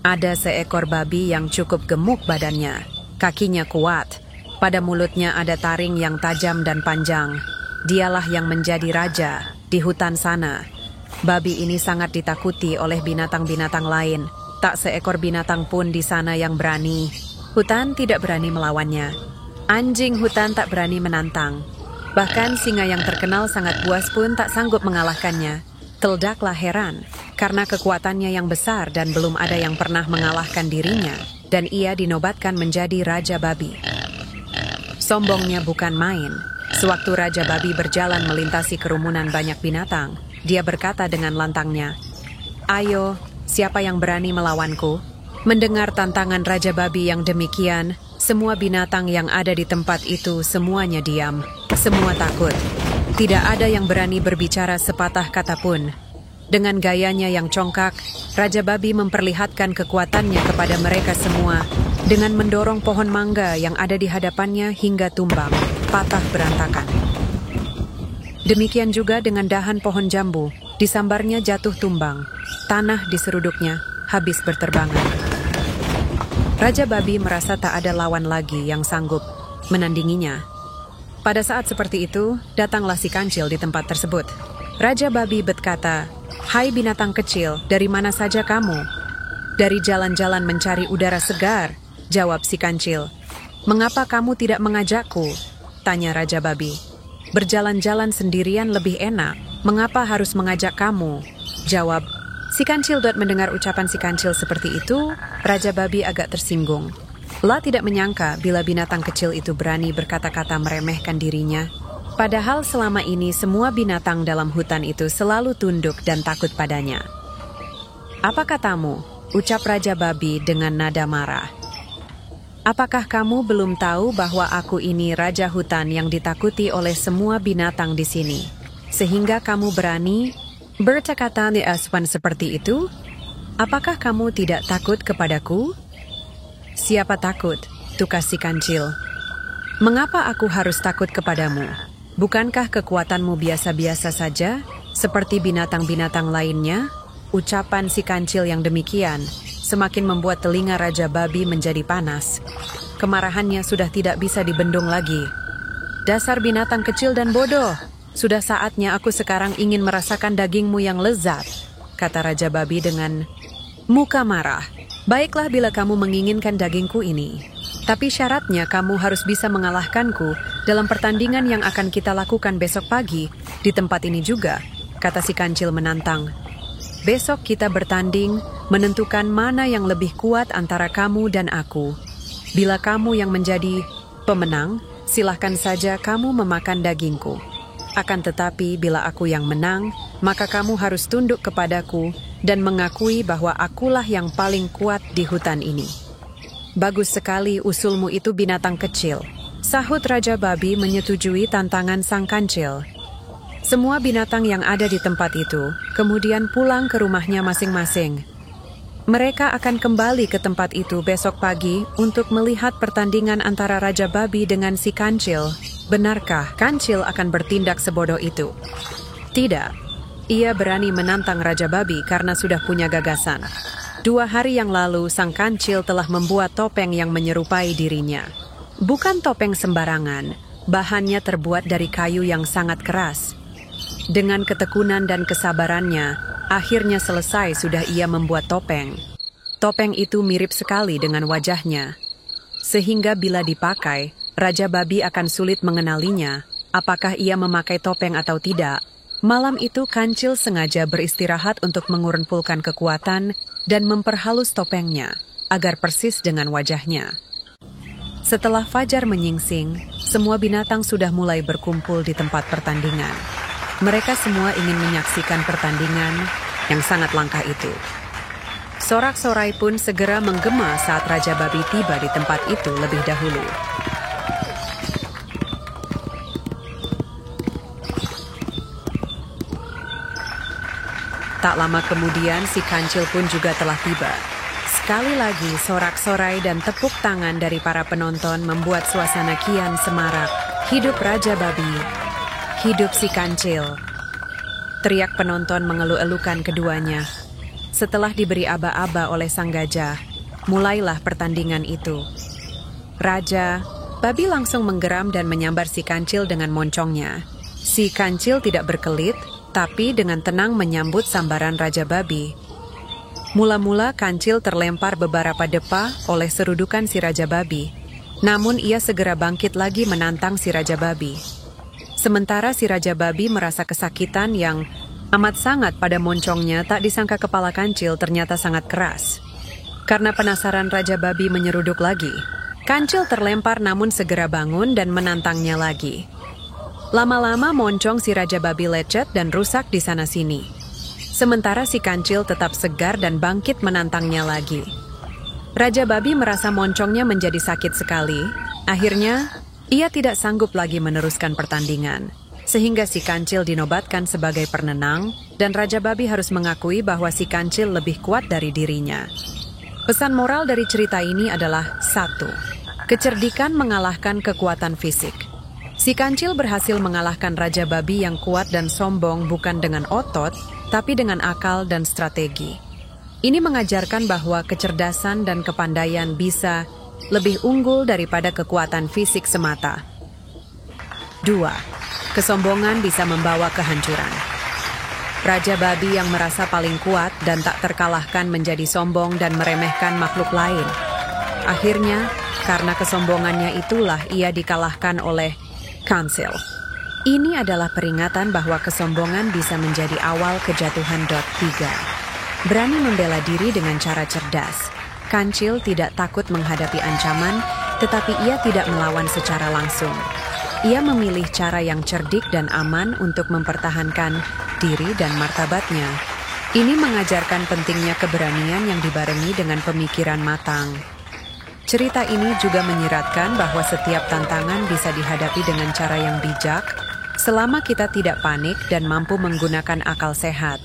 Ada seekor babi yang cukup gemuk badannya, kakinya kuat, pada mulutnya ada taring yang tajam dan panjang. Dialah yang menjadi raja di hutan sana. Babi ini sangat ditakuti oleh binatang-binatang lain. Tak seekor binatang pun di sana yang berani. Hutan tidak berani melawannya. Anjing hutan tak berani menantang. Bahkan singa yang terkenal sangat buas pun tak sanggup mengalahkannya. Teldaklah heran, karena kekuatannya yang besar dan belum ada yang pernah mengalahkan dirinya, dan ia dinobatkan menjadi Raja Babi. Sombongnya bukan main. Sewaktu Raja Babi berjalan melintasi kerumunan banyak binatang, dia berkata dengan lantangnya, "Ayo, siapa yang berani melawanku?" Mendengar tantangan Raja Babi yang demikian, semua binatang yang ada di tempat itu semuanya diam. Semua takut. Tidak ada yang berani berbicara sepatah kata pun. Dengan gayanya yang congkak, Raja Babi memperlihatkan kekuatannya kepada mereka semua dengan mendorong pohon mangga yang ada di hadapannya hingga tumbang, patah berantakan. Demikian juga dengan dahan pohon jambu, disambarnya jatuh tumbang, tanah diseruduknya, habis berterbangan. Raja Babi merasa tak ada lawan lagi yang sanggup menandinginya. Pada saat seperti itu, datanglah si kancil di tempat tersebut. Raja Babi berkata, "Hai binatang kecil, dari mana saja kamu?" "Dari jalan-jalan mencari udara segar," jawab si kancil. "Mengapa kamu tidak mengajakku?" tanya Raja Babi. "Berjalan-jalan sendirian lebih enak. Mengapa harus mengajak kamu?" jawab si kancil. Mendengar ucapan si kancil seperti itu, Raja Babi agak tersinggung. La tidak menyangka bila binatang kecil itu berani berkata-kata meremehkan dirinya. Padahal selama ini semua binatang dalam hutan itu selalu tunduk dan takut padanya. "Apa katamu?" ucap Raja Babi dengan nada marah. "Apakah kamu belum tahu bahwa aku ini Raja Hutan yang ditakuti oleh semua binatang di sini? Sehingga kamu berani berkata-kata di aswan seperti itu? Apakah kamu tidak takut kepadaku?" "Siapa takut?" tukas si kancil. "Mengapa aku harus takut kepadamu? Bukankah kekuatanmu biasa-biasa saja, seperti binatang-binatang lainnya?" Ucapan si kancil yang demikian semakin membuat telinga Raja Babi menjadi panas. Kemarahannya sudah tidak bisa dibendung lagi. "Dasar binatang kecil dan bodoh, sudah saatnya aku sekarang ingin merasakan dagingmu yang lezat," kata Raja Babi dengan muka marah. "Baiklah bila kamu menginginkan dagingku ini. Tapi syaratnya kamu harus bisa mengalahkanku dalam pertandingan yang akan kita lakukan besok pagi di tempat ini juga," kata si kancil menantang. "Besok kita bertanding menentukan mana yang lebih kuat antara kamu dan aku. Bila kamu yang menjadi pemenang, silahkan saja kamu memakan dagingku. Akan tetapi bila aku yang menang, maka kamu harus tunduk kepadaku dan mengakui bahwa akulah yang paling kuat di hutan ini." "Bagus sekali usulmu itu binatang kecil," sahut Raja Babi menyetujui tantangan sang kancil. Semua binatang yang ada di tempat itu kemudian pulang ke rumahnya masing-masing. Mereka akan kembali ke tempat itu besok pagi untuk melihat pertandingan antara Raja Babi dengan si kancil. Benarkah kancil akan bertindak sebodoh itu? Tidak. Ia berani menantang Raja Babi karena sudah punya gagasan. 2 hari yang lalu, sang kancil telah membuat topeng yang menyerupai dirinya. Bukan topeng sembarangan, bahannya terbuat dari kayu yang sangat keras. Dengan ketekunan dan kesabarannya, akhirnya selesai sudah ia membuat topeng. Topeng itu mirip sekali dengan wajahnya. Sehingga bila dipakai, Raja Babi akan sulit mengenalinya, apakah ia memakai topeng atau tidak. Malam itu kancil sengaja beristirahat untuk mengumpulkan kekuatan dan memperhalus topengnya, agar persis dengan wajahnya. Setelah fajar menyingsing, semua binatang sudah mulai berkumpul di tempat pertandingan. Mereka semua ingin menyaksikan pertandingan yang sangat langka itu. Sorak-sorai pun segera menggema saat Raja Babi tiba di tempat itu lebih dahulu. Tak lama kemudian si kancil pun juga telah tiba. Sekali lagi sorak-sorai dan tepuk tangan dari para penonton membuat suasana kian semarak. "Hidup Raja Babi! Hidup si kancil!" teriak penonton mengeluh-elukan keduanya. Setelah diberi aba-aba oleh sang gajah, mulailah pertandingan itu. Raja Babi langsung menggeram dan menyambar si Kancil dengan moncongnya. Si Kancil tidak berkelit, tapi dengan tenang menyambut sambaran Raja Babi. Mula-mula Kancil terlempar beberapa depa oleh serudukan si Raja Babi. Namun ia segera bangkit lagi menantang si Raja Babi. Sementara si Raja Babi merasa kesakitan yang amat sangat pada moncongnya, tak disangka kepala Kancil ternyata sangat keras. Karena penasaran, Raja Babi menyeruduk lagi. Kancil terlempar namun segera bangun dan menantangnya lagi. Lama-lama moncong si Raja Babi lecet dan rusak di sana-sini. Sementara si Kancil tetap segar dan bangkit menantangnya lagi. Raja Babi merasa moncongnya menjadi sakit sekali. Akhirnya, ia tidak sanggup lagi meneruskan pertandingan. Sehingga si Kancil dinobatkan sebagai penenang, dan Raja Babi harus mengakui bahwa si Kancil lebih kuat dari dirinya. Pesan moral dari cerita ini adalah 1. Kecerdikan mengalahkan kekuatan fisik. Si Kancil berhasil mengalahkan Raja Babi yang kuat dan sombong bukan dengan otot, tapi dengan akal dan strategi. Ini mengajarkan bahwa kecerdasan dan kepandaian bisa lebih unggul daripada kekuatan fisik semata. 2. Kesombongan bisa membawa kehancuran. Raja Babi yang merasa paling kuat dan tak terkalahkan menjadi sombong dan meremehkan makhluk lain. Akhirnya, karena kesombongannya itulah ia dikalahkan oleh Kancil. Ini adalah peringatan bahwa kesombongan bisa menjadi awal kejatuhan. 3. Berani membela diri dengan cara cerdas. Kancil tidak takut menghadapi ancaman, tetapi ia tidak melawan secara langsung. Ia memilih cara yang cerdik dan aman untuk mempertahankan diri dan martabatnya. Ini mengajarkan pentingnya keberanian yang dibarengi dengan pemikiran matang. Cerita ini juga menyiratkan bahwa setiap tantangan bisa dihadapi dengan cara yang bijak, selama kita tidak panik dan mampu menggunakan akal sehat.